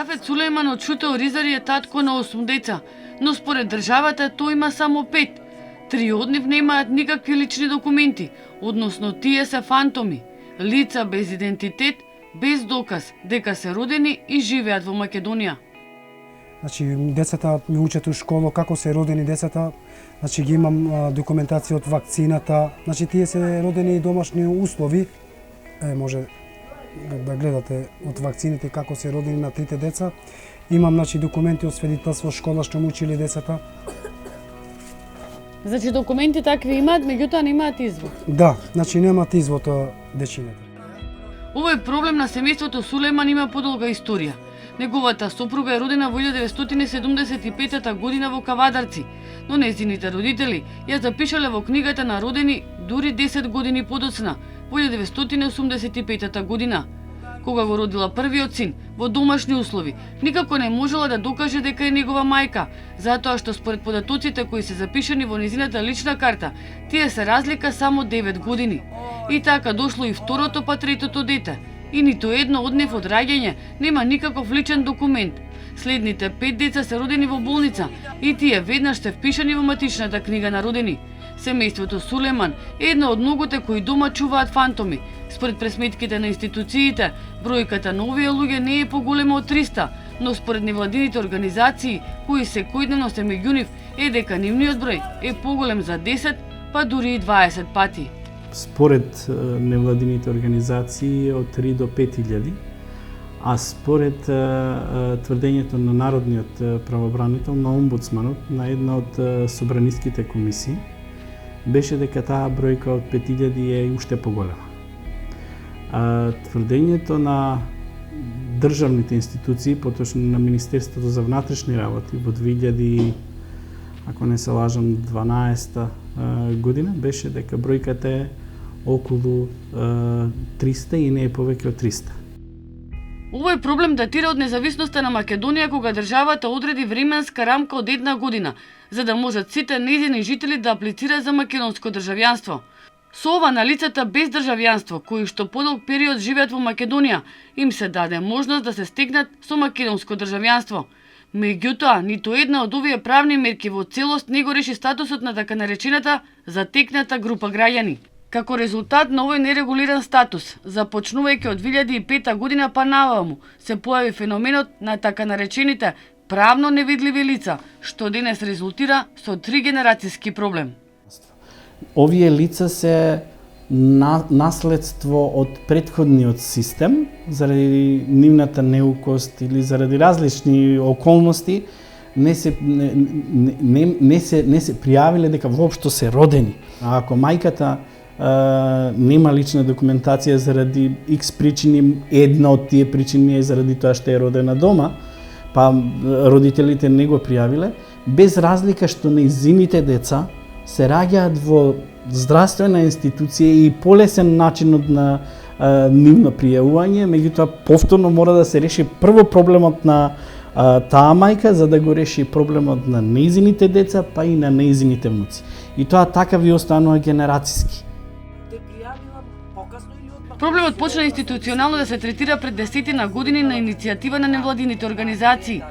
Сафет Сулејман од Шутео Ризари е татко на 8 деца, но според државата тој има само 5. 3 од нив немаат никакви лични документи, односно тие се фантоми, лица без идентитет, без доказ дека се родени и живеат во Македонија. Значи, децата ми учат у школа како се родени децата, значи ги имам документација од вакцината, значи тие се родени и домашни услови. Може да гледате од вакцините како се родени на трите деца. Имам значи документи од свидетелство школа што му учили децата. Значи документи такви имаат, меѓутоа немаат извод. Да, значи немаат извод дечината. Овој проблем на семејството Сулејман има подолга историја. Неговата сопруга е родена во 1975 година во Кавадарци, но нејзините родители ја запишале во книгата на родени дури 10 години подоцна, во 1985 година. Кога го родила првиот син во домашни услови, никако не можела да докаже дека е негова мајка, затоа што според податоците кои се запишани во незината лична карта, тие се разлика само 9 години. И така дошло и второто па третото дете, и ниту едно од нив од раѓање нема никаков личен документ. Следните 5 деца се родени во болница и тие веднаш се впишани во матичната книга на родени. Семејството Сулејман е едно од многуте кои дома чуваат фантоми. Според пресметките на институциите, бројката на овие луѓе не е поголема од 300, но според невладините организации, кои секојдневно се меѓу нив, е дека нивниот број е поголем за 10, па дури и 20 пати. Според невладините организации од 3 до 5000, а според тврдењето на Народниот правобранител, на омбудсманот, на една од собраниските комисии, беше дека таа бројка од 5000 е уште поголема. Тврдењето на државните институции, поточно на Министерството за внатрешни работи во 2000, ако не се лажам, 12 година, беше дека бројката е околу 300 и не е повеќе од 300. Овој проблем датира од независноста на Македонија, кога државата одреди временска рамка од 1 година, за да можат сите нејзини жители да аплицираат за македонско државјанство. Со ова на лицата без државјанство, кои што подолг период живеат во Македонија, им се даде можност да се стекнат со македонско државјанство. Меѓутоа, ниту една од овие правни мерки во целост не го реши статусот на така наречената затекната група граѓани. Како резултат на овој нерегулиран статус, започнувајќи од 2005 година па наваму, се појави феноменот на така наречените правно невидливи лица, што денес резултира со 3 генерацијски проблем. Овие лица се наследство од претходниот систем, заради нивната неукост или заради различни околности, не се пријавиле дека воопшто се родени. А ако мајката нема лична документација заради X причини, една од тие причини е заради тоа што е родена дома, па родителите не го пријавиле, без разлика што нејзините деца се раѓаат во здравствена институција и полесен начинот на нивно пријавување, меѓутоа повторно мора да се реши прво проблемот на таа мајка, за да го реши проблемот на нејзините деца, па и на нејзините внуци. И тоа така ви останува генерацијски. Проблемот почна институционално да се третира пред десетина години на иницијатива на невладините организации.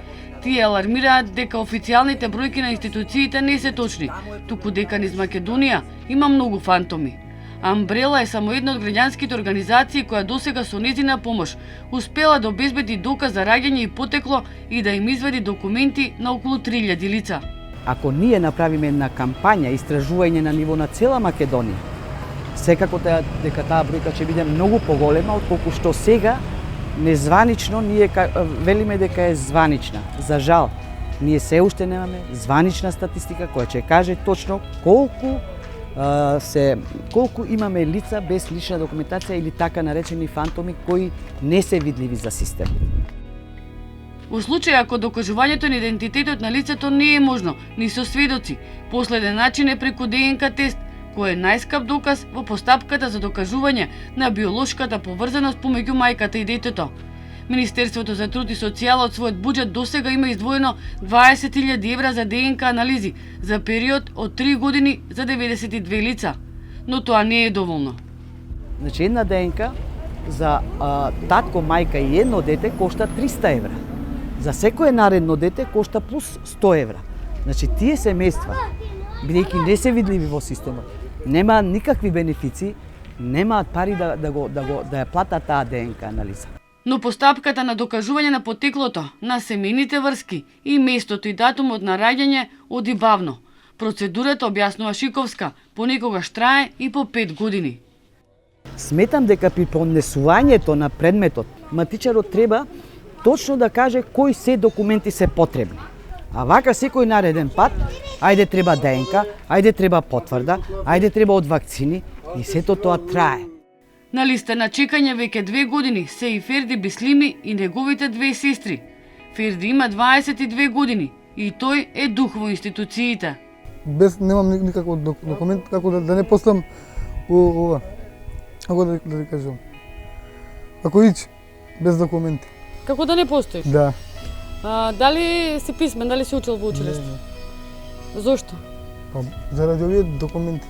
Тие алармираат дека официјалните бројки на институциите не се точни, туку дека низ Македонија има многу фантоми. Амбрела е само една од граѓанските организации која досега со нејзина помош успела да обезбеди доказ за раѓање и потекло и да им извади документи на околу 3000 лица. Ако ние направиме една кампања истражување на ниво на цела Македонија, секако дека таа бројка ќе биде многу поголема отколку што сега незванично ние велиме дека е званична. За жал, ние се уште немаме званична статистика која ќе каже точно колку имаме лица без лична документација или така наречени фантоми кои не се видливи за систем. Во случај ако докажувањето на идентитетот на лицето не е можно ни со сведоци, последен начин е преку ДНК тест, кој е најскап доказ во постапката за докажување на биолошката поврзаност помеѓу мајката и детето. Министерството за труд и социјала од својот буџет досега има издвоено 20.000 евра за ДНК анализи за период од 3 години за 92 лица, но тоа не е доволно. Значи една ДНК за татко, мајка и едно дете кошта 300 евра. За секое наредно дете кошта плюс 100 евра. Значи тие семејства, бидејќи не се видливи во системот, немаат никакви бенефици, немаат пари да ја платат таа ДНК анализа. Но постапката на докажување на потеклото на семејните врски и местото и датумот на раѓање оди бавно. Процедурата, објаснува Шиковска, понекогаш трае и по 5 години. Сметам дека при поднесувањето на предметот, матичарот треба точно да каже кои се документи се потребни. А вака секој нареден пат, ајде треба ДНК, ајде треба потврда, ајде треба од вакцини и сето тоа трае. На листа на чекање веќе 2 години се и Ферди Бислими и неговите 2 сестри. Ферди има 22 години и тој е дух во институциите. Без немам никаков документ како да не постам ова. Како да кажам. Како ич без документи. Како да не постоиш? Да. Дали си писмен, дали си учил во училиште? Зошто? Па заради овие документи.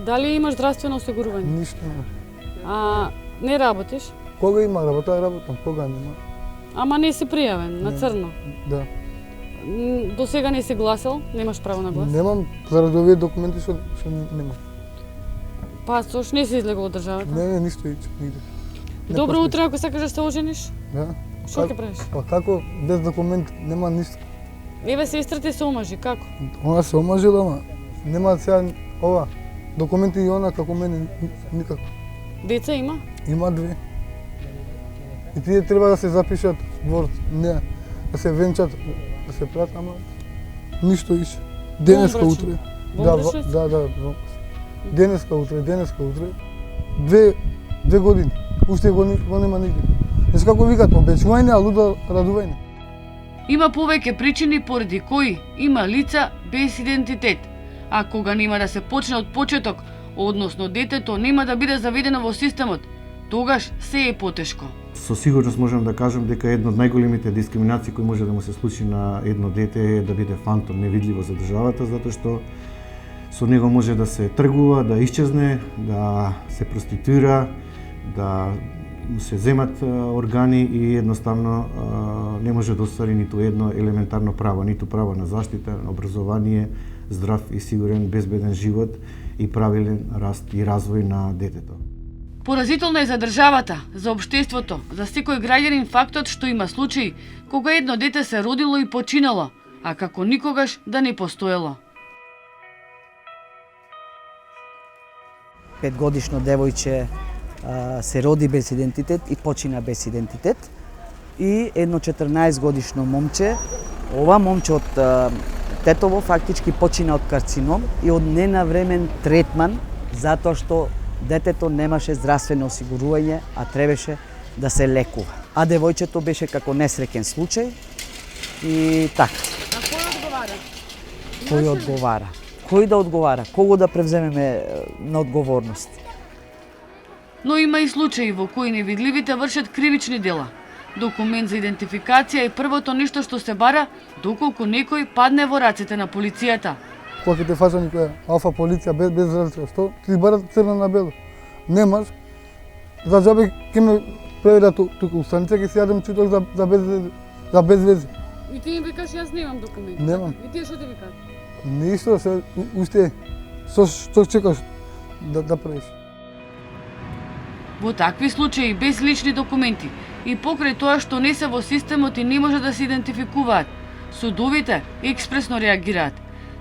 Дали имаш здравствено осигурување? Ништо. Не работиш? Кога има работа, работам, кога нема. Ама не си пријавен на црно. Да. До сега не си гласал, немаш право на глас. Немам заради овие документи што немам. Пасош, не си излегол од државата. Не, ништо ич, нигде. Добро утро, ако сакаш да се ожениш? Да. Што ќе правиш? Па како без документ нема ништо. Еве сестра ти се омажи, како? Она се омажила, ама нема сега ова документи и она како мене никако. Деца има? Има 2. И тие треба да се запишат во не, да се венчат, да се прат, ама ништо иш. Денеска утре. Да. Денеска утре. 2 години. Уште го нема нигде. Знаеш како викат, обечување, а лудо радување. Има повеќе причини поради кои има лица без идентитет, а кога нема да се почне од почеток, односно детето нема да биде заведено во системот, тогаш се е потешко. Со сигурност можам да кажам дека една од најголемите дискриминации кои може да му се случи на едно дете е да биде фантом, невидливо за државата, затоа што со него може да се тргува, да исчезне, да се проституира, да му се земат органи и едноставно не може да оствари ниту едно елементарно право, ниту право на заштита, на образование, здрав и сигурен, безбеден живот и правилен раст и развој на детето. Поразително е за државата, за општеството, за секој граѓанин фактот што има случаи кога едно дете се родило и починало, а како никогаш да не постоело. 5-годишно девојче се роди без идентитет и почина без идентитет. И едно 14-годишно момче, ова момче од тетово фактички почина од карцином и од ненавремен третман затоа што детето немаше здравствено осигурување, а требаше да се лекува. А девојчето беше како несреќен случај и така. А кој одговара? Кој одговара? Кој да одговара? Кого да превземеме на одговорност? Но има и случаи во кои невидливите вршат кривични дела. Документ за идентификација е првото нешто што се бара доколку некој падне во рацете на полицијата. Кога ќе те фаќа некоја алфа полиција без разлика, што ти барат црно на бело. Немаш, за џабе ќе ме преверат тука у станица, ќе си јадам чуток за без везе. И ти им викаш јас немам документи. Немам. И тие што ти викаат? Ништо, се уште што чекаш да правиш. Во такви случаи без лични документи и покрај тоа што не се во системот и не може да се идентификуваат, судовите експресно реагираат.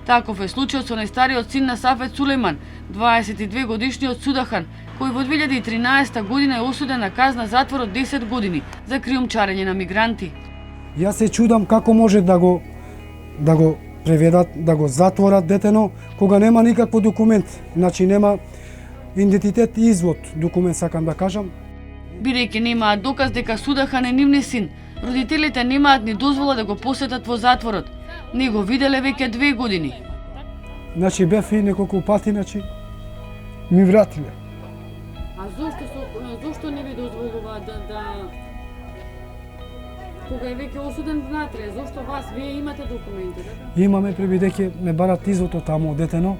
Таков е случајот со најстариот син на Сафет Сулейман, 22 годишниот Судахан, кој во 2013 година е осуден на казна затвор од 10 години за криумчарење на мигранти. Јас се чудам како може да го преведат, да го затворат детено, кога нема никакво документ, значи нема идентитет и извод, документ сакам да кажам. Бидејќи немаат доказ дека Судахан е нивни син, родителите немаат ни дозвола да го посетат во затворот. Не го виделе веќе 2 години. Значи бев и неколку пати, значи ми вратиле. А зошто не ви дозволува да кога е веќе осуден внатре, зошто вас вие имате документи, така? Имаме пребидејќи ме барат извод од таму од детено.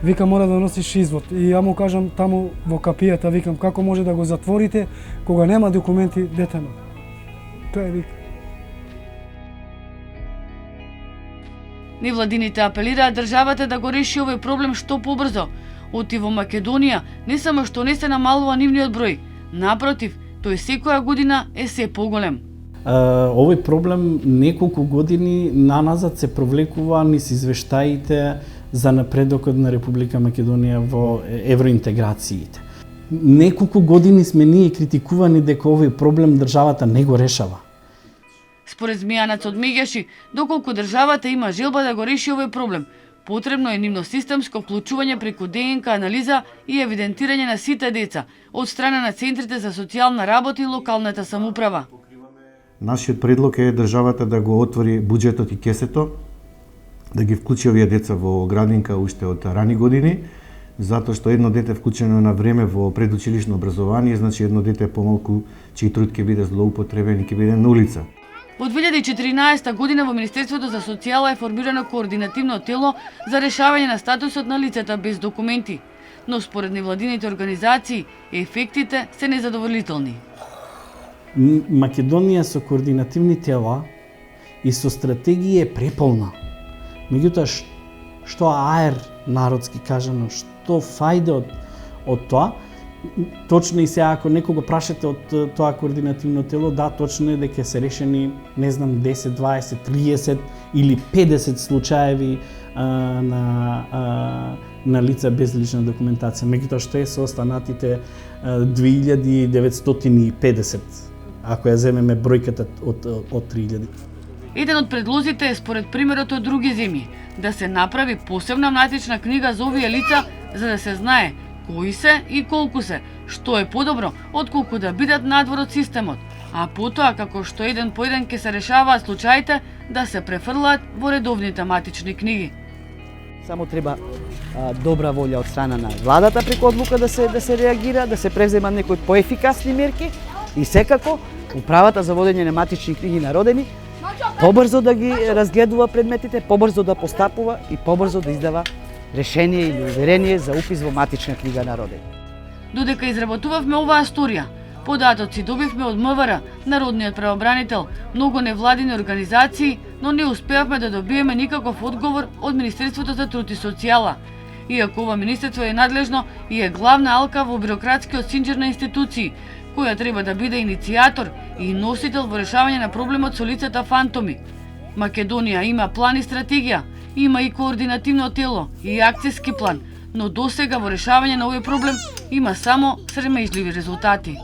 Вика мора да носиш извод. И ја му кажам таму во капијата, викам како може да го затворите кога нема документи детено. Тоа е вик. Невладините апелираат државата да го реши овој проблем што побрзо. Оти во Македонија не само што не се намалува нивниот број, напротив, тој секоја година е се поголем. Овој проблем неколку години наназад се провлекува низ извештаите за напредокот на Република Македонија во евроинтеграциите. Неколку години сме ние критикувани дека овој проблем државата не го решава. Според Змијанац од Мегјаши, доколку државата има желба да го реши овој проблем, потребно е нивно системско вклучување преку ДНК анализа и евидентирање на сите деца од страна на центрите за социјална работа и локалната самоуправа. Нашиот предлог е државата да го отвори буџетот и кесето, да ги вклучи овие деца во градинка уште од рани години, затоа што едно дете вклучено на време во предучилишно образование, значи едно дете помалку чиј труд ќе биде злоупотребен и ќе биде на улица. Во 2014 година во Министерството за социјала е формирано координативно тело за решавање на статусот на лицата без документи, но според невладините организации ефектите се незадоволителни. Македонија со координативни тела и со стратегија е преполна. Меѓутоа, што аер народски кажано, што фајде од тоа, точно и сега ако некого прашате од тоа координативно тело, да, точно е дека се решени, не знам, 10, 20, 30 или 50 случаеви на лица без лична документација. Меѓутоа, што е со останатите 2950, ако ја земеме бројката од 3000. Еден од предлозите е според примерот од други земји, да се направи посебна матична книга за овие лица, за да се знае кои се и колку се, што е подобро, отколку да бидат надвор од системот, а потоа, како што еден по еден ќе се решаваат случаите, да се префрлаат во редовните матични книги. Само треба добра волја од страна на владата преку одлука да се реагира, да се преземат некои поефикасни мерки и секако управата за водење на матични книги на родени побрзо да ги разгледува предметите, побрзо да постапува и побрзо да издава решение или уверение за упис во матична книга на родени. Додека изработувавме оваа сторија, податоци добивме од МВР, Народниот правобранител, многу невладини организации, но не успеавме да добиеме никаков одговор од Министерството за труд и социјала. Иако ова министерство е надлежно и е главна алка во бирократскиот синџир на институции, која треба да биде иницијатор и носител во решавање на проблемот со лицата фантоми. Македонија има план и стратегија, има и координативно тело и акцијски план, но досега во решавање на овој проблем има само срамежливи резултати.